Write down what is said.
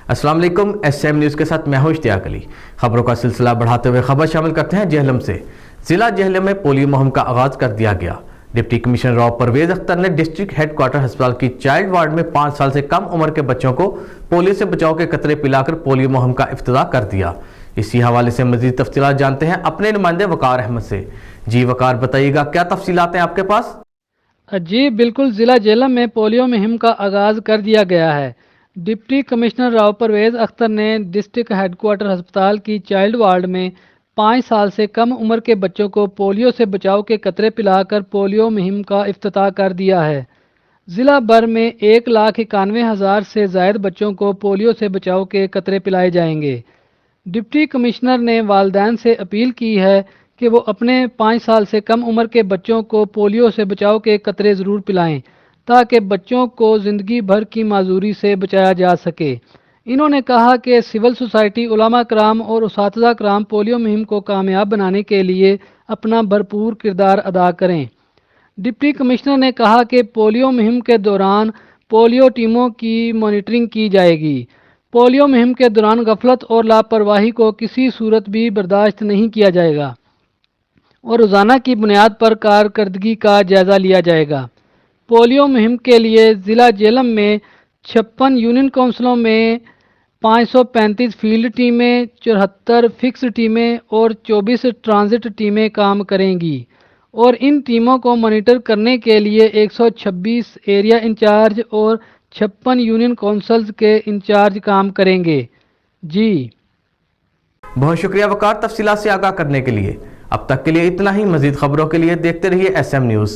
अस्सलाम वालेकुम। SM news के साथ मैं हूं इश्तियाक अली। खबरों का सिलसिला बढ़ाते हुए खबर शामिल करते हैं जहलम से। जिला जहलम में पोलियो मुहिम का आगाज कर दिया गया। डिप्टी कमिश्नर राव परवेज अख्तर ने डिस्ट्रिक्ट हेडक्वार्टर अस्पताल की चाइल्ड वार्ड में 5 साल से कम उम्र के बच्चों को पोलियो से बचाव के कतरे पिलाकर पोलियो मुहिम का इफ्तिताह कर दिया। इसी हवाले से मजीद तफसीलात जानते हैं अपने नुमाइंदे वकार अहमद से। जी वकार, बताइएगा क्या तफसीलात हैं आपके पास? जी बिल्कुल, ज़िला जहलम में पोलियो मुहिम का आगाज़ कर दिया गया है। डिप्टी कमिश्नर राव परवेज अख्तर ने डिस्ट्रिक्ट हेडक्वार्टर अस्पताल की चाइल्ड वार्ड में 5 साल से कम उम्र के बच्चों को पोलियो से बचाव के कतरे पिलाकर पोलियो मुहिम का इफ्तिताह कर दिया है। ज़िला भर में 1,91,000 से ज़ायद बच्चों को पोलियो से बचाव के कतरे पिलाए जाएंगे। डिप्टी कमिश्नर ने वालिदैन से अपील की है कि वो अपने 5 साल से कम उम्र के बच्चों को पोलियो से बचाव के कतरे ज़रूर पिलाएं ताकि बच्चों को ज़िंदगी भर की माजूरी से बचाया जा सके। इन्होंने कहा कि सिविल सोसाइटी, उलमा कराम और उसातिज़ा कराम पोलियो मुहिम को कामयाब बनाने के लिए अपना भरपूर किरदार अदा करें। डिप्टी कमिश्नर ने कहा कि पोलियो मुहिम के दौरान पोलियो टीमों की मॉनिटरिंग की जाएगी। पोलियो मुहिम के दौरान गफलत और लापरवाही को किसी सूरत भी बर्दाश्त नहीं किया जाएगा और रोज़ाना की बुनियाद पर कारकर्दगी का जायज़ा लिया जाएगा। पोलियो मुहिम के लिए ज़िला जहलम में 56 यूनियन काउंसिलों में 535 फील्ड टीमें, 74 फिक्स टीमें और 24 ट्रांजिट टीमें काम करेंगी और इन टीमों को मॉनिटर करने के लिए 126 एरिया इंचार्ज और 56 यूनियन काउंसिल्स के इंचार्ज काम करेंगे। जी बहुत शुक्रिया वकार, तफसीलात से आगाह करने के लिए। अब तक के लिए इतना ही। मजीद खबरों के लिए देखते रहिए SM न्यूज़।